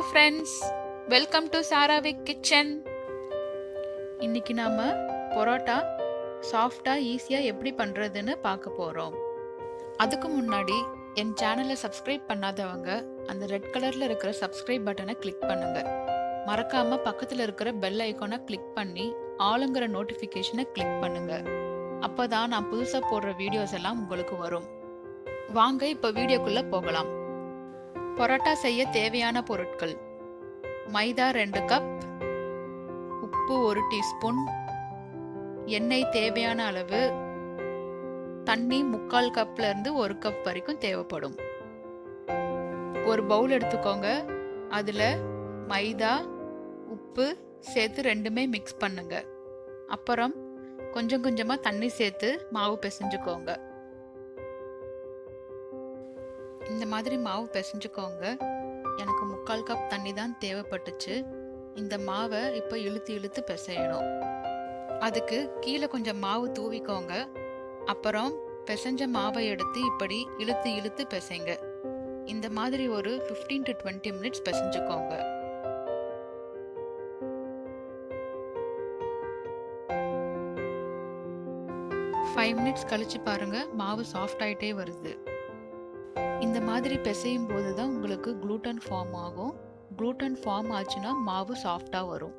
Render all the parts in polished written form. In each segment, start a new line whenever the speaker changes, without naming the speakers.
Friends, welcome to சாராவிக் kitchen. இன்னைக்கு நாம பரோட்டா சாஃப்டாக ஈஸியாக எப்படி பண்ணுறதுன்னு பார்க்க போகிறோம். அதுக்கு முன்னாடி என் சேனலை சப்ஸ்கிரைப் பண்ணாதவங்க அந்த ரெட் கலரில் இருக்கிற சப்ஸ்கிரைப் பட்டனை கிளிக் பண்ணுங்க. மறக்காமல் பக்கத்தில் இருக்கிற பெல் ஐக்கானை கிளிக் பண்ணி ஆளுங்கிற நோட்டிஃபிகேஷனை கிளிக் பண்ணுங்க. அப்போ தான் நான் புதுசாக போடுற வீடியோஸ் எல்லாம் உங்களுக்கு வரும். வாங்க இப்போ வீடியோக்குள்ளே போகலாம். பரோட்டா செய்ய தேவையான பொருட்கள்: மைதா 2 கப், உப்பு 1 டீஸ்பூன், எண்ணெய் தேவையான அளவு, தண்ணி 3/4 கப்ல இருந்து 1 கப் வரைக்கும் தேவைப்படும். ஒரு பவுல் எடுத்துக்கோங்க. அதில் மைதா, உப்பு சேர்த்து ரெண்டுமே மிக்ஸ் பண்ணுங்க. அப்புறம் கொஞ்சம் கொஞ்சமாக தண்ணி சேர்த்து மாவு பிசைஞ்சுக்கோங்க. இந்த மாதிரி மாவு பிசைஞ்சுக்கோங்க. எனக்கு 3/4 கப் தண்ணி தான் தேவைப்பட்டுச்சு. இந்த மாவை இப்போ இழுத்து இழுத்து பிசையணும். அதுக்கு கீழே கொஞ்சம் மாவு தூவிக்கோங்க. அப்புறம் பிசைஞ்ச மாவை எடுத்து இப்படி இழுத்து இழுத்து பிசைங்க. இந்த மாதிரி ஒரு 15 to 20 மினிட்ஸ் பிசைஞ்சுக்கோங்க. ஃபைவ் மினிட்ஸ் கழிச்சு பாருங்க, மாவு சாஃப்ட் ஆயிட்டே வருது. இந்த மாதிரி பிசையும் போது தான் உங்களுக்கு க்ளூட்டன் ஃபார்ம் ஆகும். க்ளூட்டன் ஃபார்ம் ஆச்சுன்னா மாவு சாஃப்டாக வரும்.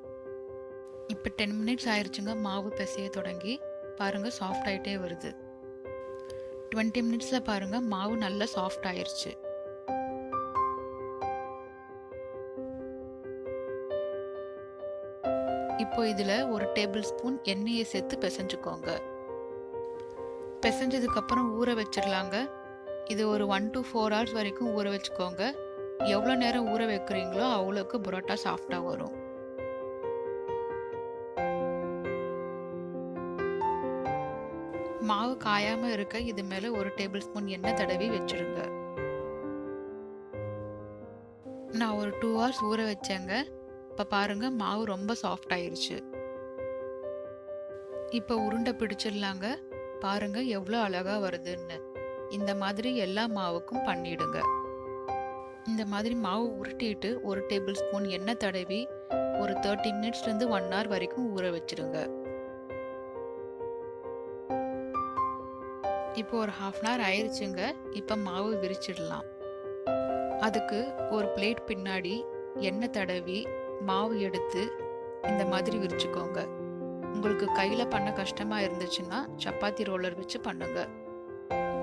இப்போ 10 மினிட்ஸ் ஆயிடுச்சுங்க. மாவு பிசைய தொடங்கி பாருங்கள், சாஃப்ட் ஆகிட்டே வருது. 20 மினிட்ஸில் பாருங்கள், மாவு நல்லா சாஃப்ட் ஆயிடுச்சு. இப்போ இதில் 1 டேபிள் ஸ்பூன் எண்ணெயை சேர்த்து பிசைஞ்சுக்கோங்க. பிசைஞ்சதுக்கப்புறம் ஊற வச்சிடலாங்க. இது ஒரு 1 to 4 hours வரைக்கும் ஊற வச்சுக்கோங்க. எவ்வளோ நேரம் ஊற வைக்கிறீங்களோ அவ்வளோக்கு பரோட்டா சாஃப்டாக வரும். மாவு காயாமல் இருக்க இது மேலே 1 டேபிள் ஸ்பூன் எண்ணெய் தடவி வச்சுருங்க. நான் ஒரு 2 hours ஊற வச்சேங்க. இப்போ பாருங்கள், மாவு ரொம்ப சாஃப்ட் ஆயிருச்சு. இப்போ உருண்டை பிடிச்சிடலாங்க. பாருங்கள் எவ்வளோ அழகாக வருதுன்னு. இந்த மாதிரி எல்லா மாவுக்கும் பண்ணிடுங்க. இந்த மாதிரி மாவு உருட்டிட்டு 1 டேபிள் ஸ்பூன் எண்ணெய் தடவி ஒரு 30 மினிட்ஸ்லேருந்து 1 hour வரைக்கும் ஊற வச்சிடுங்க. இப்போ ஒரு 1/2 hour ஆயிடுச்சுங்க. இப்போ மாவு விரிச்சிடலாம். அதுக்கு ஒரு பிளேட் பின்னாடி எண்ணெய் தடவி மாவு எடுத்து இந்த மாதிரி விரிச்சுக்கோங்க. உங்களுக்கு கையில் பண்ண கஷ்டமாக இருந்துச்சுன்னா சப்பாத்தி ரோலர் வச்சு பண்ணுங்க.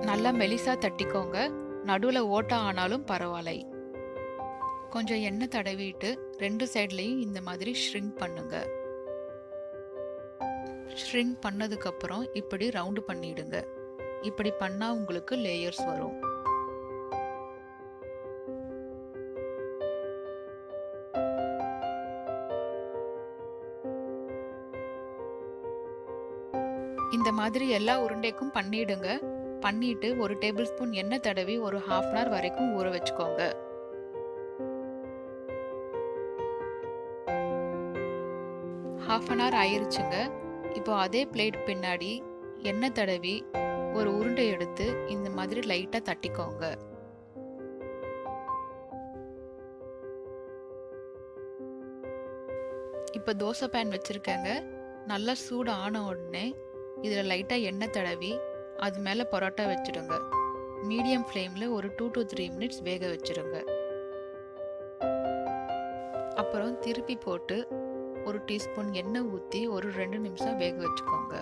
நல்லா மெலிசா தட்டிக்கோங்க. நடுவில் ஓட்டா ஆனாலும் பரவாயில்லை. கொஞ்சம் எண்ணெய் தடவிட்டு 2 சைட்லையும் இந்த மாதிரி ஷ்ரிங்க் பண்ணுங்க. ஷ்ரிங்க் பண்ணதுக்கப்புறம் இப்படி ரவுண்டு பண்ணிடுங்க. இப்படி பண்ணால் உங்களுக்கு லேயர்ஸ் வரும். இந்த மாதிரி எல்லா உருண்டைக்கும் பண்ணிடுங்க. பண்ணிட்டு 1 டேபிள் ஸ்பூன் எண்ணெய் தடவி ஒரு 1/2 hour வரைக்கும் ஊற வச்சுக்கோங்க. ½ hour ஆயிருச்சுங்க. இப்போ அதே பிளேட் பின்னாடி எண்ணெய் தடவி ஒரு உருண்டை எடுத்து இந்த மாதிரி லைட்டாக தட்டிக்கோங்க. இப்போ தோசை பேன் வச்சுருக்கேங்க. நல்லா சூடு ஆன உடனே இதில் லைட்டாக எண்ணெய் தடவி அது மேலே பரோட்டா வச்சுடுங்க. மீடியம் ஃப்ளேமில் ஒரு 2 to 3 மினிட்ஸ் வேக வச்சுருங்க. அப்புறம் திருப்பி போட்டு 1 டீஸ்பூன் எண்ணெய் ஊற்றி ஒரு 2 நிமிஷம் வேக வச்சுக்கோங்க.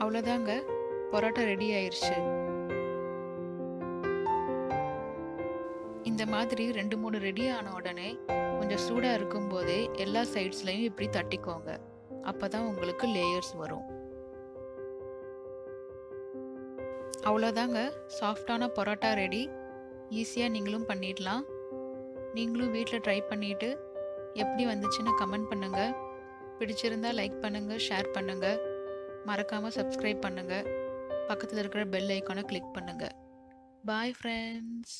அவ்வளோதாங்க, பரோட்டா ரெடி ஆயிடுச்சு. இந்த மாதிரி 2-3 ரெடி ஆன உடனே கொஞ்சம் சூடாக இருக்கும் போதே எல்லா சைட்ஸ்லையும் இப்படி தட்டிக்கோங்க. அப்போ தான் உங்களுக்கு லேயர்ஸ் வரும். அவ்வளோதாங்க, சாஃப்டான பரோட்டா ரெடி. ஈஸியாக நீங்களும் பண்ணிடலாம். நீங்களும் வீட்டில் ட்ரை பண்ணிவிட்டு எப்படி வந்துச்சுன்னு கமெண்ட் பண்ணுங்கள். பிடிச்சிருந்தா லைக் பண்ணுங்கள், ஷேர் பண்ணுங்கள். மறக்காமல் சப்ஸ்கிரைப் பண்ணுங்கள். பக்கத்தில் இருக்கிற பெல் ஐக்கானை கிளிக் பண்ணுங்கள். Bye friends.